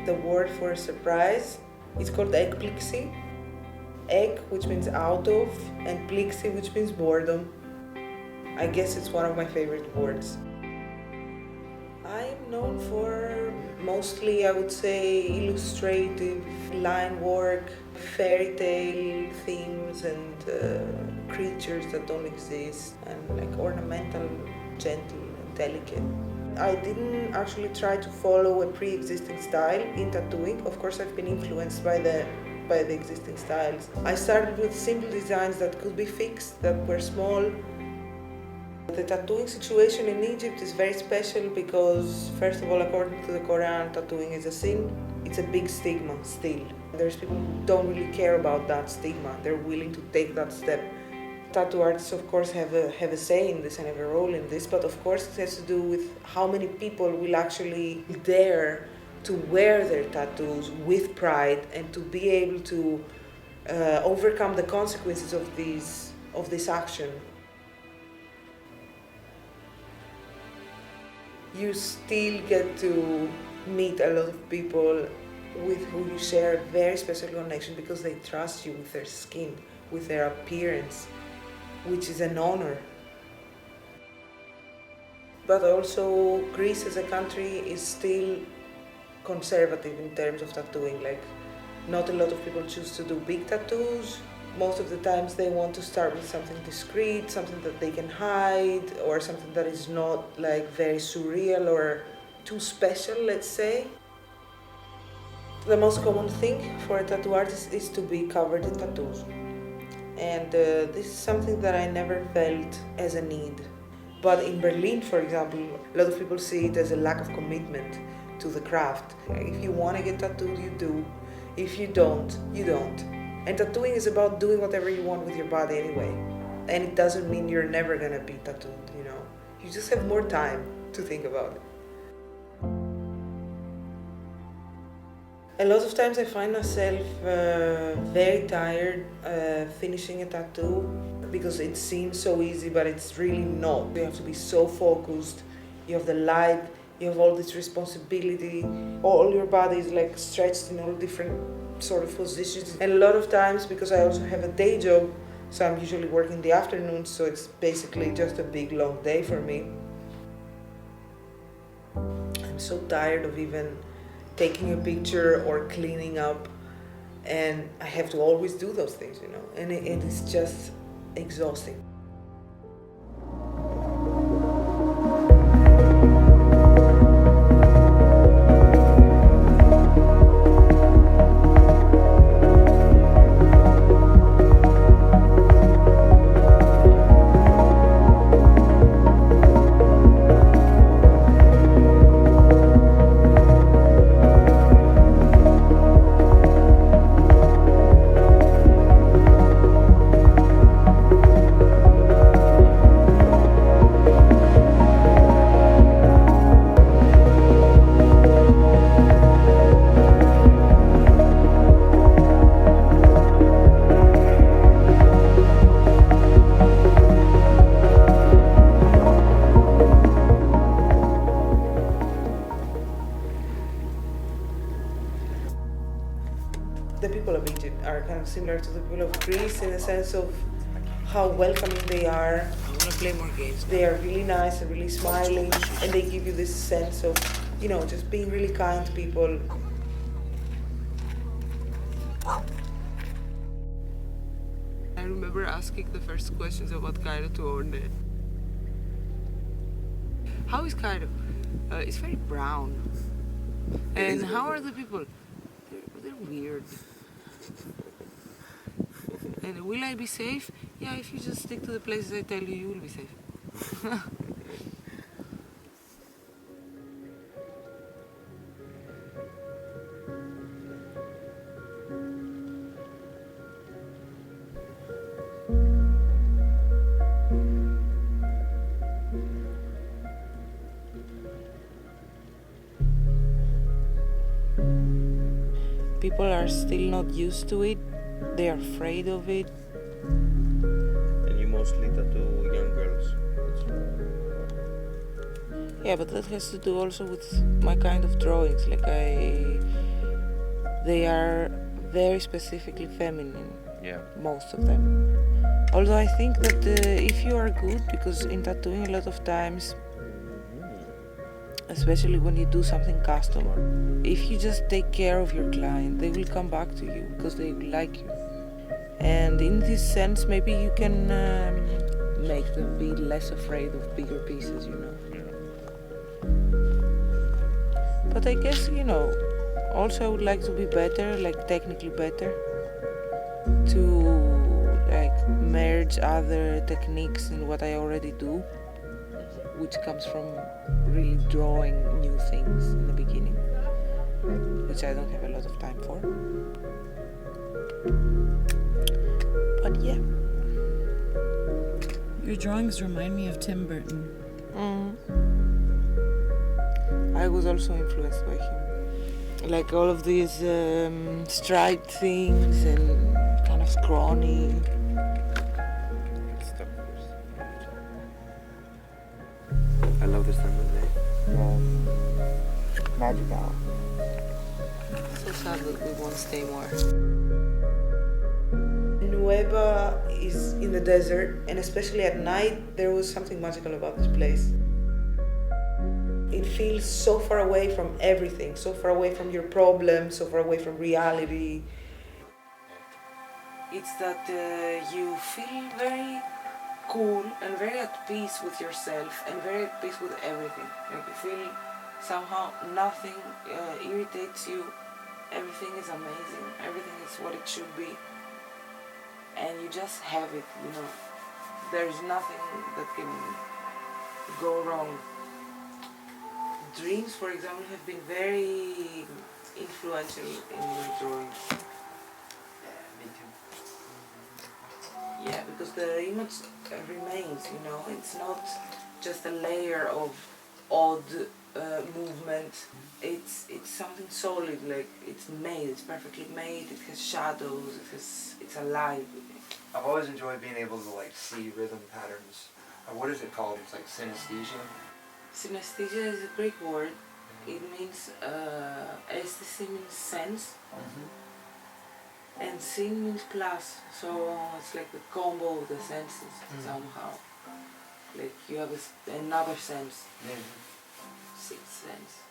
the word for surprise. It's called ekpliksi. Ek, which means out of, and pliksi, which means boredom. I guess it's one of my favorite words. I'm known for mostly, I would say, illustrative line work, fairy tale themes and creatures that don't exist, and like ornamental, gentle and delicate. I didn't actually try to follow a pre-existing style in tattooing. Of course, I've been influenced by the existing styles. I started with simple designs that could be fixed, that were small. The tattooing situation in Egypt is very special because, first of all, according to the Quran, tattooing is a sin. It's a big stigma still. There's people who don't really care about that stigma. They're willing to take that step. Tattoo artists, of course, have a say in this and have a role in this, but of course it has to do with how many people will actually dare to wear their tattoos with pride and to be able to overcome the consequences of this action. You still get to meet a lot of people with who you share a very special connection because they trust you with their skin, with their appearance, which is an honor. But also, Greece as a country is still conservative in terms of tattooing. Like, not a lot of people choose to do big tattoos. Most of the times they want to start with something discreet, something that they can hide, or something that is not like very surreal or too special, let's say. The most common thing for a tattoo artist is to be covered in tattoos. And this is something that I never felt as a need. But in Berlin, for example, a lot of people see it as a lack of commitment to the craft. If you want to get tattooed, you do. If you don't, you don't. And tattooing is about doing whatever you want with your body anyway. And it doesn't mean you're never gonna be tattooed, you know. You just have more time to think about it. A lot of times I find myself very tired finishing a tattoo because it seems so easy, but it's really not. You have to be so focused. You have the light, you have all this responsibility. All your body is like stretched in all different sort of positions. And a lot of times, because I also have a day job, so I'm usually working in the afternoons, so it's basically just a big long day for me. I'm so tired of even taking a picture or cleaning up, and I have to always do those things, you know, and it is just exhausting. The people of Egypt are kind of similar to the people of Greece in the sense of how welcoming they are. I want to play more games. They are really nice and really smiling, and they give you this sense of, you know, just being really kind people. I remember asking the first questions about Cairo to Orne. How is Cairo? It's very brown. And how are the people? They're weird. And will I be safe? Yeah, if you just stick to the places I tell you, you will be safe. People are still not used to it. They are afraid of it. And you mostly tattoo young girls. Yeah, but that has to do also with my kind of drawings. Like they are very specifically feminine, Yeah. most of them. Although I think that if you are good, because in tattooing a lot of times, especially when you do something custom, if you just take care of your client, they will come back to you because they like you. And in this sense, maybe you can make them be less afraid of bigger pieces, you know. But I guess, you know, also I would like to be better, like technically better, to like merge other techniques in what I already do, which comes from really drawing new things in the beginning, which I don't have a lot of time for. But yeah. Your drawings remind me of Tim Burton. I was also influenced by him. Like all of these striped things and kind of scrawny. Stop first. I love this time of day. Magic hour. So sad that we won't stay more. Nueva is in the desert, and especially at night, there was something magical about this place. It feels so far away from everything, so far away from your problems, so far away from reality. It's that you feel very cool and very at peace with yourself and very at peace with everything. Like you feel somehow nothing irritates you, everything is amazing, everything is what it should be. And you just have it, you know. There's nothing that can go wrong. Dreams, for example, have been very influential in my drawing. Me too. Yeah, because the image remains, you know. It's not just a layer of odd movement. It's something solid, like it's made, it's perfectly made, it has shadows, it's alive. I've always enjoyed being able to like see rhythm patterns. What is it called? It's like synesthesia. Synesthesia is a Greek word. It means aesthesis means sense, and sin means plus. So it's like the combo of the senses somehow. Like you have another sense, sixth sense.